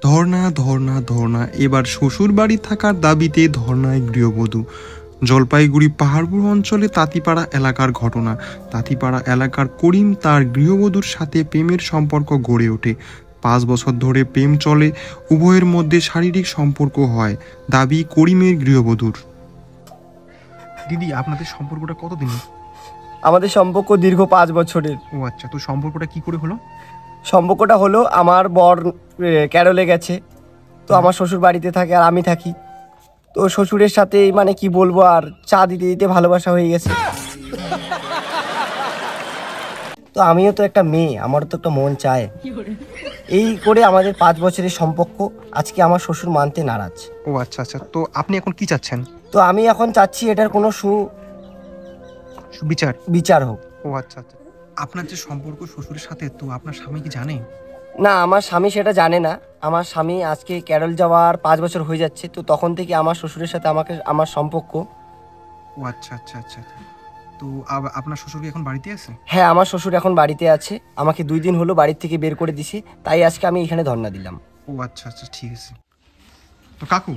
ধর্ণা ধর্ণা ধর্ণা, এবার শ্বশুর বাড়ি থাকার দাবিতে ধর্ণায় গৃহবধূ। জলপাইগুড়ি পাহাড়পুর অঞ্চলে তাঁতিপাড়া এলাকার ঘটনা। তাঁতিপাড়া এলাকার করিম তার গৃহবধূর সাথে প্রেমের সম্পর্ক গড়ে ওঠে। 5 বছর ধরে প্রেম চলে, উভয়ের মধ্যে শারীরিক সম্পর্ক হয়, দাবি করিমের গৃহবধূর। দিদি, আপনাদের সম্পর্কটা কতদিন? আমাদের সম্পর্ক দীর্ঘ 5 বছরের। ও আচ্ছা, তো সম্পর্কটা কি করে হলো? সম্পর্কটা হলো, আমার বর ক্যারলে গেছে, তো আমার শ্বশুর বাড়িতে থাকে আর আমি থাকি। তো শ্বশুরের সাথে মানে কি বলবো, আর চা দিতে দিতে ভালোবাসা হয়ে গেছে। তো আমিও তো একটা মেয়ে, আমারও তো একটা মন চায়। এই করে আমাদের 5 বছরের সম্পর্ক। আজকে আমার শ্বশুর মানতে নারাজ। ও আচ্ছা আচ্ছা, তো আপনি এখন কি চাচ্ছেন? তো আমি এখন চাচ্ছি এটার কোনো বিচার হোক। ও আচ্ছা আচ্ছা, আপনার যে সম্পর্ক শ্বশুরের সাথে, তো আপনার স্বামী কি জানে? না, আমার স্বামী সেটা জানে না। আমার স্বামী আজকে কেরল যাওয়ার 5 বছর হয়ে যাচ্ছে, তো তখন থেকে আমার শ্বশুরের সাথে আমার সম্পর্ক। ও আচ্ছা আচ্ছা আচ্ছা, তো আপনার শ্বশুর কি এখন বাড়িতে আছে? হ্যাঁ, আমার শ্বশুর এখন বাড়িতে আছে। আমাকে 2 দিন হলো বাড়ির থেকে বের করে দিছে, তাই আজকে আমি এখানে ধর্ণা দিলাম। ও আচ্ছা আচ্ছা, ঠিক আছে। তো কাকু,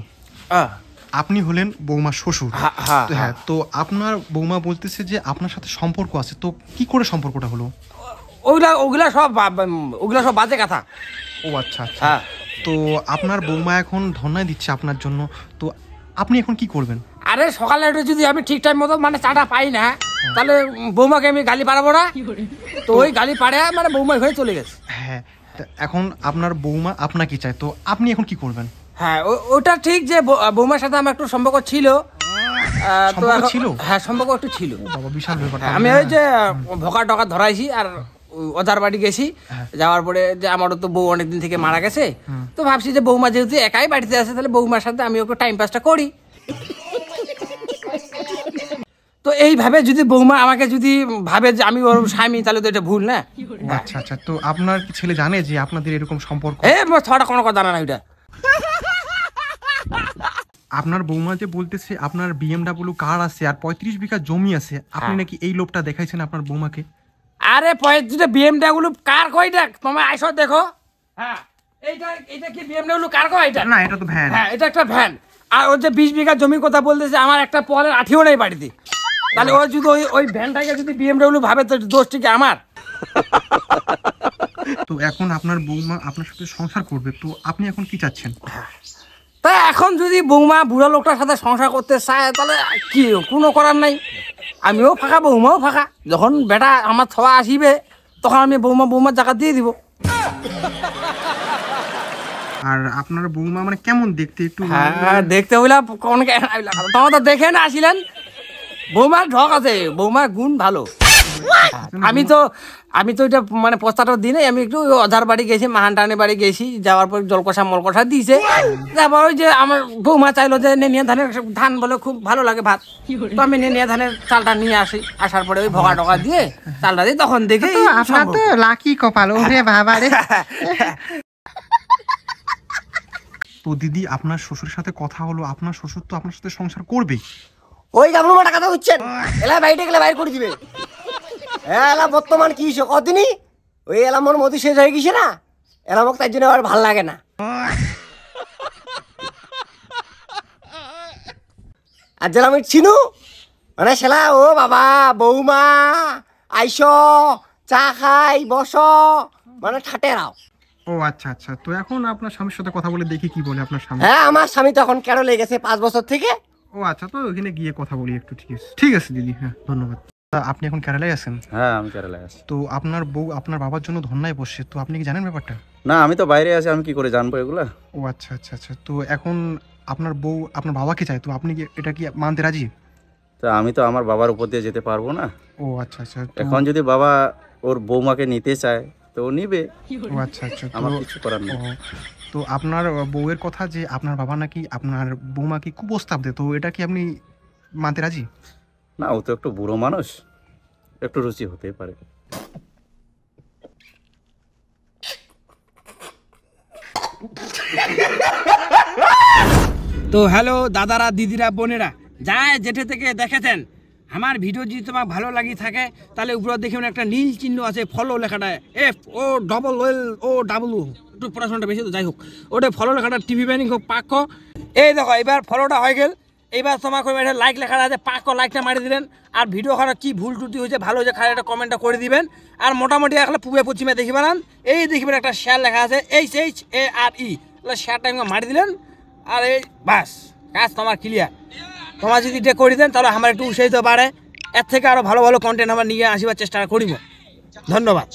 আপনি হলেন বৌমার শ্বশুর। হ্যাঁ, তো আপনার বৌমা বলতেছে যে আপনার সাথে সম্পর্ক আছে, তো কি করে সম্পর্কটা হলো? ওগুলা সব বাজে কথা। ও আচ্ছা আচ্ছা, তো আপনার বৌমা এখন ধর্ণায় দিচ্ছে আপনার জন্য, তো আপনি এখন কি করবেন? আরে সকালে যদি আমি ঠিক টাইম মতো মানে চাটা পাই না, তাহলে বৌমাকে আমি গালি পারাবো না? তো ওই গালি পাড়ে মানে বৌমা হয়ে চলে গেছে। হ্যাঁ, এখন আপনার বৌমা আপনাকে চায়, তো আপনি এখন কি করবেন? হ্যাঁ, ওটা ঠিক যে বৌমার সাথে আমার একটু সম্পর্ক ছিল। হ্যাঁ, সম্পর্ক একটু ছিল। বিশাল ব্যাপার। আমি ওই যে ভোকা টকা ধরাইছি আর ওদার বাড়ি গেছি। যাওয়ার পরে যে আমারও তো বউ অনেকদিন থেকে মারা গেছে, তো ভাবছি যে বৌমা যেহেতু একাই বাড়িতে আছে, তাহলে বৌমার সাথে আমি ওকে টাইম পাসটা করি। তো এইভাবে যদি বৌমা আমাকে যদি ভাবে যে আমি ওর স্বামী, তাহলে তো এটা ভুল না? আচ্ছা আচ্ছা, তো আপনার ছেলে জানে যে আপনাদের এরকম সম্পর্ক? ছটা কোনো কথা জানা না ওইটা। আপনার বৌমা যে বলতেছে আপনার BMW কার আছে আর 35 বিঘা জমি আছে, আপনি নাকি এই লোভটা দেখাইছেন আপনার বৌমাকে? আরে 35 BMW কার কয়টা তোমার আইসো দেখো। হ্যাঁ, এইটা কি BMW কার কয়? এটা না, এটা তো ভ্যান। হ্যাঁ, এটা একটা ভ্যান। আর ও যে 20 বিঘা জমির কথা বলতেছে, আমার একটা পলের আঠিও নেই বাড়িতে। তাহলে ও যদি ওই ভ্যানটাকে যদি BMW ভাবে, তো দোষটি কি আমার? তো এখন আপনার বৌমা আপনার সাথে সংসার করবে, তো আপনি এখন কি চাচ্ছেন? তা এখন যদি বৌমা বুড়া লোকটার সাথে সংসার করতে চায়, তাহলে কি কোনো করার নাই। আমিও ফাঁকা, বৌমাও ফাঁকা। যখন বেটা আমার ছবা আসিবে, তখন আমি বৌমার জায়গা দিয়ে দিব। আর আপনার বৌমা মানে কেমন দেখতে? একটু হ্যাঁ, দেখতে হইলা তোমার তো দেখে না আসিলেন। বৌমার ঢক আছে, বৌমার গুণ ভালো। আমি তো এটা মানে প্রস্তাবটা দিনে আমি একটু অধার বাড়ি গেছি, মাহানটানের বাড়ি গেছি। যাওয়ার পর জলকষা মলকষা দিয়েছে। তারপর ওই যে আমার বৌমা চাইলো যে নেনিয়া ধান বলে খুব ভালো লাগে ভাত, তো আমি নেনিয়া ধানের চালটা নিয়ে আসি। আসার পরে ওই ভগা টকা দিয়ে চালটা দিই, তখন দেখে আপনার তো লাকি কপাল। ওরে বাবা রে। তো দিদি, আপনার শ্বশুরের সাথে কথা হলো, আপনার শ্বশুর তো আপনার সাথে সংসার করবে। ওই গামলু মাটা কথা বুঝছেন, এলা বাইরে গেলে বাইর করে দিবে। এলা বর্তমান কি কদিনই ওই এলামোর মধ্যে শেষ হয়ে গেছে না, এলামক তার জন্য আর ভাল লাগে না। আর যেন আমি চিনু মানে সেলা, ও বাবা বৌমা আইস চা খাই বস, মানে ঠাটে রাও। ও আচ্ছা আচ্ছা, তো এখন আপনার স্বামীর সাথে কথা বলে দেখি কি বলে আপনার স্বামী। হ্যাঁ, আমার স্বামী তো এখন কেরলে গেছে 5 বছর থেকে। ও আচ্ছা, তো ওখানে গিয়ে কথা বলি একটু। ঠিক আছে ঠিক আছে দিদি, হ্যাঁ ধন্যবাদ। আপনি এখন কেরালায় আছেন? হ্যাঁ, আমি কেরালায় আছি। তো আপনার বউ আপনার বাবার জন্য ধর্নায় বসছে, তো আপনি কি জানেন ব্যাপারটা? না, আমি তো বাইরে আছি, আমি কি করে জানবো এগুলা? ও আচ্ছা আচ্ছা আচ্ছা, তো এখন আপনার বউ আপনার বাবাকে চায়, তো আপনি কি এটা কি মানতে রাজি? তা আমি তো আমার বাবার উপর দিয়ে যেতে পারবো না। ও আচ্ছা আচ্ছা, এখন যদি বাবা ওর বৌমাকে নিতে চায় তো ও নিবে। ও আচ্ছা আচ্ছা, আমার কিছু করার নেই। তো আপনার বউয়ের কথা যে আপনার বাবা নাকি আপনার বৌমাকে কুপ্রস্তাব দেয়, তো এটা কি আপনি মানতে রাজি? না, ও তো একটু বুড়ো মানুষ, একটু রুচি হতে পারে। তো হ্যালো দাদারা, দিদিরা, বোনেরা, যায় যেটে থেকে দেখেছেন, আমার ভিডিও যদি তোমার ভালো লাগি থাকে তাহলে উপরে দেখবেন একটা নীল চিহ্ন আছে ফলো লেখাটা FOLLO একটু পড়াশোনাটা বেশি তো যাই হোক ওটা ফলো লেখাটা টিভি ব্যানিং হোক পাক এই দেখো এবার ফলোটা হয়ে গেল এইবার তোমার করে এটা লাইক লেখাটা আছে পাক লাইকটা মারি দিলেন আর ভিডিও খারাপ কি ভুল টুটি হয়েছে ভালো হয়েছে খারাপ একটা কমেন্টটা করে দিবেন আর মোটামুটি এখন পূবে পশ্চিমে দেখিবেন এই দেখবেন একটা শেয়ার লেখা আছে HHARE শেয়ারটা মারি দিলেন আর এই বাস কাজ তোমার ক্লিয়ার তোমার যদি এটা করে দেন তাহলে আমার একটু উৎসাহিত বাড়ে এর থেকে আরও ভালো ভালো কন্টেন্ট আমার নিয়ে আসবার চেষ্টা করিব ধন্যবাদ।